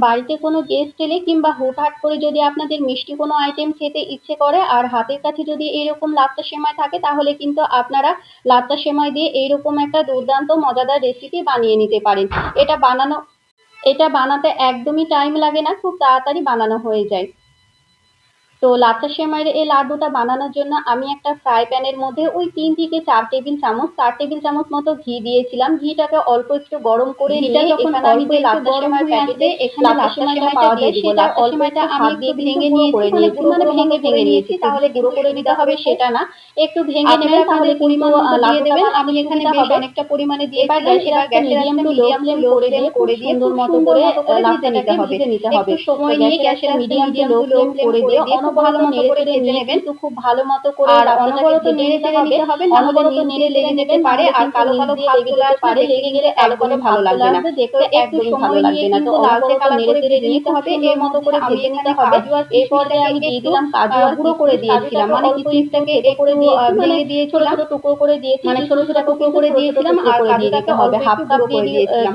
বাড়িতে কোনো গেস্ট এলে কিংবা হুটহাট করে যদি আপনাদের মিষ্টি কোনো আইটেম খেতে ইচ্ছে করে আর হাতের কাছে যদি এইরকম লাচ্ছা সেমাই থাকে, তাহলে কিন্তু আপনারা লাচ্ছা সেমাই দিয়ে এইরকম একটা দুর্দান্ত মজাদার রেসিপি বানিয়ে নিতে পারেন। এটা বানাতে একদমই টাইম লাগে না, খুব তাড়াতাড়ি বানানো হয়ে যায়। তো লাচ্ছা সেমাইয়ের এই লাড্ডুটা বানানোর জন্য আমি একটা ফ্রাই প্যানের মধ্যে ওই 3 থেকে 4 টেবিল চামচ মতো ঘি দিয়েছিলাম। ঘিটাকে অল্প একটু গরম করে নিয়ে এখানে আমি যে লাচ্ছা সেমাইয়ের প্যাকেটে লাচ্ছা সেমাইটা পাওয়া যায়, সেটা অল্প একটু হাত দিয়ে ভেঙে নিয়েছি, মানে ভেঙে নিয়েছি। তাহলে গুঁড়ো করে দিতে হবে সেটা না, একটু ভেঙে নেবেন, তাহলে পরিমাণ মতো দিয়ে দেবেন। আমি এখানে বেশ অনেকটা পরিমাণে দিয়েছিলাম। এবার গ্যাসের আঁচটা মিডিয়াম টু লো ফ্লেম করে দিয়ে সুন্দর মতো করে লাচ্ছাটাকে ভেজে নিতে হবে। একটু সময় নিয়ে গ্যাসের মিডিয়াম টু লো ফ্লেম করে দিয়ে ভালো মতো করে ভেজে নেবেন। তো খুব ভালো মতো করে অনবরত নেড়ে চেড়ে নিতে হবে, অনবরত নেড়ে লেগে যেতে পারে আর কালো কালো ভাব চলে আসতে পারে, লেগে গেলে একদমই ভালো লাগবে না, দেখতে একদমই ভালো লাগবে না। তো লালচে কালার করে ভেজে নিতে হবে, এর মতো করে ভেজে নিতে হবে। এই পর্যায়ে আমি দিয়ে দিলাম কাজু আর গুঁড়ো করে দিয়েছিলাম, মানে কিশমিশটাকে একটু ভেঙে দিয়েছিলাম, ছোট টুকরো করে দিয়েছি, মানে ছোট ছোট টুকরো করে দিয়েছিলাম। আর কাজুটাকে অল্প হাফ কাপ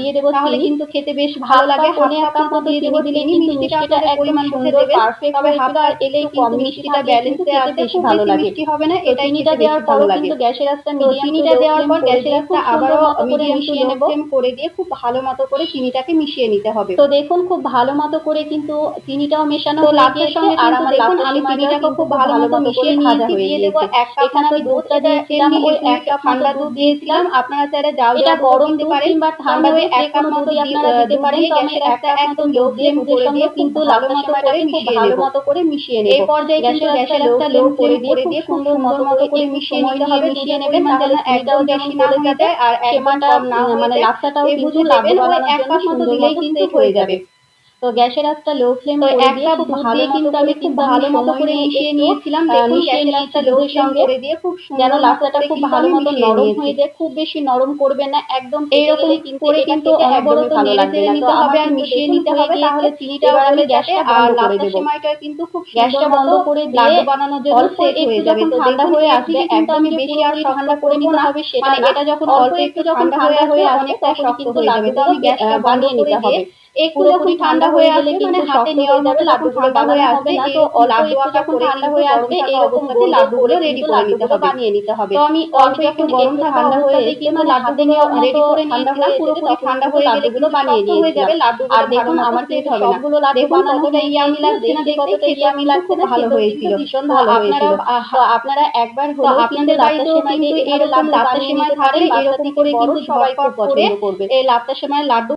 দিয়ে দেবো, তাহলে কিন্তু খেতে বেশ ভালো লাগে। হাফ কাপ মতো দিয়ে দেবো চিনি, মিষ্টিটা পরিমাণ বুঝে দেবেন। তবে হাফ কাপ এলেই কিন্তু মিষ্টিটা ব্যালেন্সে আর বেশ ভালো লাগে। মিষ্টি হবে না, এটাই চিনিটা দেওয়ার পরও কিন্তু গ্যাসের আঁচটা চিনিটা দেওয়ার পর গ্যাসের আঁচটা আবারও মিডিয়াম টু লো ফ্লেম করে দিয়ে খুব ভালো মতো করে চিনিটাকে মিশিয়ে নিতে হবে। তো দেখুন খুব ভালো মতো করে কিন্তু চিনিটাও মেশানো হয়ে গিয়েছে আর আমার লাচ্ছা সেমাইটাকে খুব ভালো মতো মিশিয়ে নিয়েছি। দিয়ে দেবো 1 কাপ এখানে আমি দুধটা দিয়েছিলাম, ওই 1 কাপ ঠান্ডা দুধ দিয়েছিলাম। আপনারা চাইলে জাল দেওয়া গরম দিতে পারেন বা ঠান্ডা দুধ 1 কাপ মতো আপনারা দিতে পারেন। তো আমি 1 কাপ মতো লো ফ্লেম দুধের সঙ্গে কিন্তু লাচ্ছা সেমাইটাকে খুব ভালো মতো করে মিশিয়ে নেব। এই পর্যায়ে কিন্তু গ্যাসের আঁচটা লো করে দিয়ে সুন্দর মতো করে মিশিয়ে নিতে হবে, মিশিয়ে নেবেন, তাহলে চিনিটাও যেমন গলে যাবে আর সেমাইটা মানে লাচ্ছাটাও কিন্তু লাড্ডু বানানোর জন্য সুন্দর মতো সেট হয়ে যাবে। তো গ্যাসের আঁচটা লো ফ্লেম করে দিয়ে খুব ভালো মতো করে কিন্তু ভালো মতো করে মিশিয়ে নিয়েছিলাম। মিশিয়ে নিয়েছি দুধের সঙ্গে যেন লাচ্ছাটা খুব ভালো মতো নরম হয়ে যায়। খুব বেশি নরম করবেন না, একদম এইরকম করে কিন্তু অনবরত নেড়ে চেড়ে নিতে হবে আর মিশিয়ে নিতে হবে, তাহলে চিনিটা গলে যাবে আর লাচ্ছা সেমাইটা কিন্তু খুব গ্যাসটা বন্ধ করে দিয়ে লাড্ডু বানানোর জন্য সেট হয়ে যাবে। তো ঠান্ডা হয়ে আসবে, একদম বেশি আর ঠান্ডা করে নিতে হবে সেটা না, এটা যখন অল্প একটু ঠান্ডা হয়ে অনেকটা শক্ত হয়ে যাবে। তো আমি গ্যাসটা বানিয়ে নিতে হবে। একটু যখন ঠান্ডা হয়ে আসবে, মানে হাতে নেওয়ার মতো যখন ঠান্ডা হয়ে আসবে, না তো লাড্ডু আঁকা করে ঠান্ডা হয়ে আসবে, এরকম গোল লাড্ডুগুলো রেডি করে নিতে হবে, বানিয়ে নিতে হবে। তো আমি অল্প একটু গরম ঠান্ডা হয়ে এসে কিন্তু লাড্ডুগুলো রেডি করে নিয়েছিলাম। পুরোপুরি ঠান্ডা হয়ে গেলে কিন্তু শক্ত হয়ে যাবে লাড্ডুগুলো। আর দেখুন আমার কিন্তু সবগুলো লাড্ডু বানানো কতটা ইয়ামি লাগছে না, কতটা ইয়ামি লাগছে না, ভালো হয়েছিল, ভীষণ ভালো হয়েছিল। তো আপনারা একবার হলো আপনাদের লাচ্ছা সেমাই দিয়ে এরকম লাচ্ছা সেমাই থাকলে এরকম করে কিন্তু সবাই খুব পছন্দ করবে। এই লাচ্ছা সেমাই লাড্ডু